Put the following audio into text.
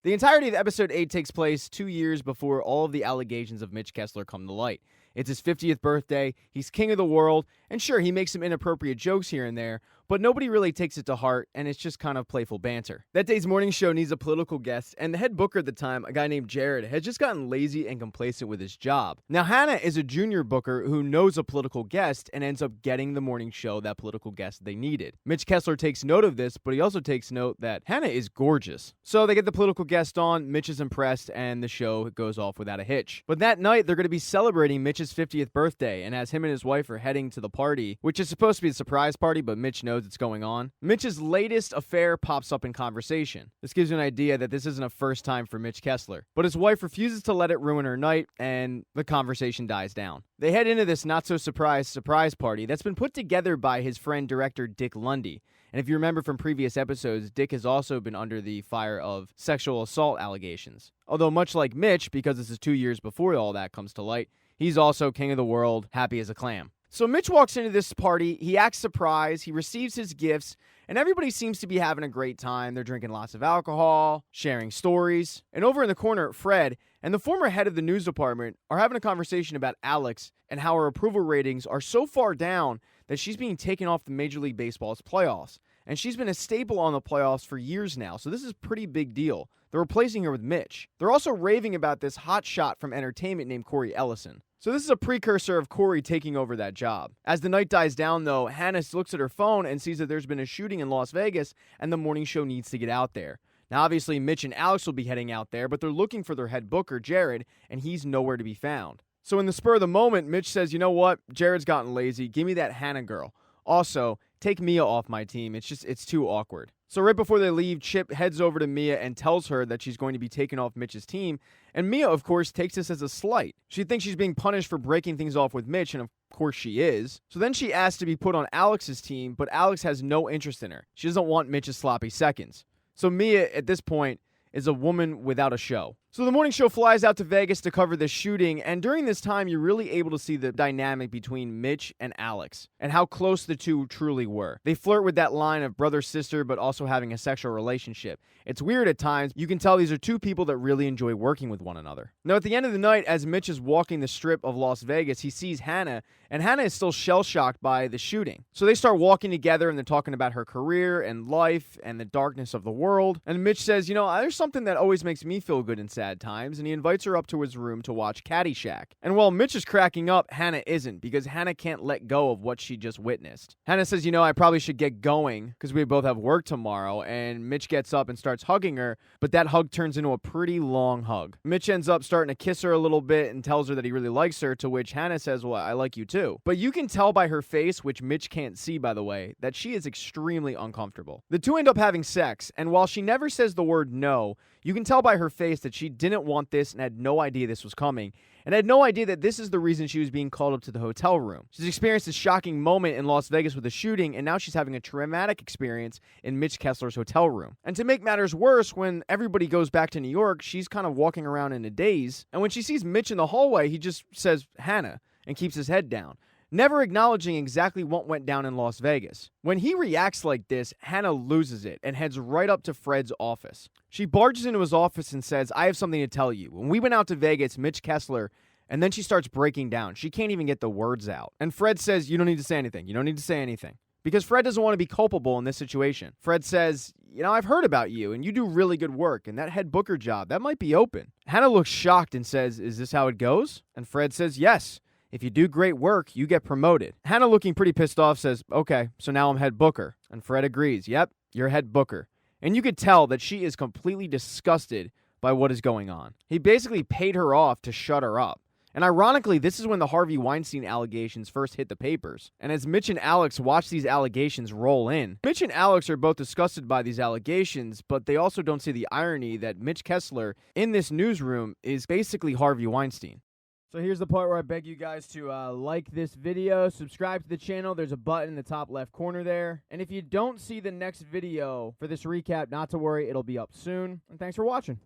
The entirety of episode 8 takes place 2 years before all of the allegations of Mitch Kessler come to light. It's his 50th birthday, he's king of the world, and sure, he makes some inappropriate jokes here and there, but nobody really takes it to heart, and it's just kind of playful banter. That day's morning show needs a political guest, and the head booker at the time, a guy named Jared, had just gotten lazy and complacent with his job. Now, Hannah is a junior booker who knows a political guest and ends up getting the morning show that political guest they needed. Mitch Kessler takes note of this, but he also takes note that Hannah is gorgeous. So they get the political guest on, Mitch is impressed, and the show goes off without a hitch. But that night, they're going to be celebrating Mitch's 50th birthday, and as him and his wife are heading to the party, which is supposed to be a surprise party, but Mitch knows it's going on, Mitch's latest affair pops up in conversation. This gives you an idea that this isn't a first time for Mitch Kessler. But his wife refuses to let it ruin her night, and the conversation dies down. They head into this not-so-surprise party that's been put together by his friend director Dick Lundy. And if you remember from previous episodes, Dick has also been under the fire of sexual assault allegations. Although much like Mitch, because this is 2 years before all that comes to light, he's also king of the world, happy as a clam. So Mitch walks into this party, he acts surprised, he receives his gifts, and everybody seems to be having a great time. They're drinking lots of alcohol, sharing stories. And over in the corner, Fred and the former head of the news department are having a conversation about Alex and how her approval ratings are so far down that she's being taken off the Major League Baseball's playoffs. And she's been a staple on the playoffs for years now, so this is a pretty big deal. They're replacing her with Mitch. They're also raving about this hot shot from entertainment named Corey Ellison. So this is a precursor of Corey taking over that job. As the night dies down, though, Hannah looks at her phone and sees that there's been a shooting in Las Vegas, and the morning show needs to get out there. Now, obviously, Mitch and Alex will be heading out there, but they're looking for their head booker, Jared, and he's nowhere to be found. So in the spur of the moment, Mitch says, you know what? Jared's gotten lazy. Give me that Hannah girl. Also, take Mia off my team. It's too awkward. So right before they leave, Chip heads over to Mia and tells her that she's going to be taken off Mitch's team. And Mia, of course, takes this as a slight. She thinks she's being punished for breaking things off with Mitch, and of course she is. So then she asks to be put on Alex's team, but Alex has no interest in her. She doesn't want Mitch's sloppy seconds. So Mia, at this point, is a woman without a show. So the morning show flies out to Vegas to cover the shooting, and during this time, you're really able to see the dynamic between Mitch and Alex, and how close the two truly were. They flirt with that line of brother-sister, but also having a sexual relationship. It's weird at times. You can tell these are two people that really enjoy working with one another. Now, at the end of the night, as Mitch is walking the strip of Las Vegas, he sees Hannah, and Hannah is still shell-shocked by the shooting. So they start walking together, and they're talking about her career and life and the darkness of the world. And Mitch says, you know, there's something that always makes me feel good inside sad times, and he invites her up to his room to watch Caddyshack. And while Mitch is cracking up, Hannah isn't, because Hannah can't let go of what she just witnessed. Hannah says, you know, I probably should get going because we both have work tomorrow, and Mitch gets up and starts hugging her, but that hug turns into a pretty long hug. Mitch ends up starting to kiss her a little bit and tells her that he really likes her, to which Hannah says, well, I like you too. But you can tell by her face, which Mitch can't see, by the way, that she is extremely uncomfortable. The two end up having sex, and while she never says the word no, you can tell by her face that she didn't want this and had no idea this was coming, and had no idea that this is the reason she was being called up to the hotel room. She's experienced a shocking moment in Las Vegas with a shooting, and now she's having a traumatic experience in Mitch Kessler's hotel room. And to make matters worse, when everybody goes back to New York, she's kind of walking around in a daze, and when she sees Mitch in the hallway, he just says, Hannah, and keeps his head down, never acknowledging exactly what went down in Las Vegas. When he reacts like this, Hannah loses it and heads right up to Fred's office. She barges into his office and says, I have something to tell you. When we went out to Vegas, Mitch Kessler, and then she starts breaking down. She can't even get the words out. And Fred says, you don't need to say anything. You don't need to say anything. Because Fred doesn't want to be culpable in this situation. Fred says, you know, I've heard about you, and you do really good work, and that head booker job, that might be open. Hannah looks shocked and says, is this how it goes? And Fred says, yes. If you do great work, you get promoted. Hannah, looking pretty pissed off, says, okay, so now I'm head booker. And Fred agrees, yep, you're head booker. And you could tell that she is completely disgusted by what is going on. He basically paid her off to shut her up. And ironically, this is when the Harvey Weinstein allegations first hit the papers. And as Mitch and Alex watch these allegations roll in, Mitch and Alex are both disgusted by these allegations, but they also don't see the irony that Mitch Kessler in this newsroom is basically Harvey Weinstein. So here's the part where I beg you guys to like this video, subscribe to the channel. There's a button in the top left corner there. And if you don't see the next video for this recap, not to worry, it'll be up soon. And thanks for watching.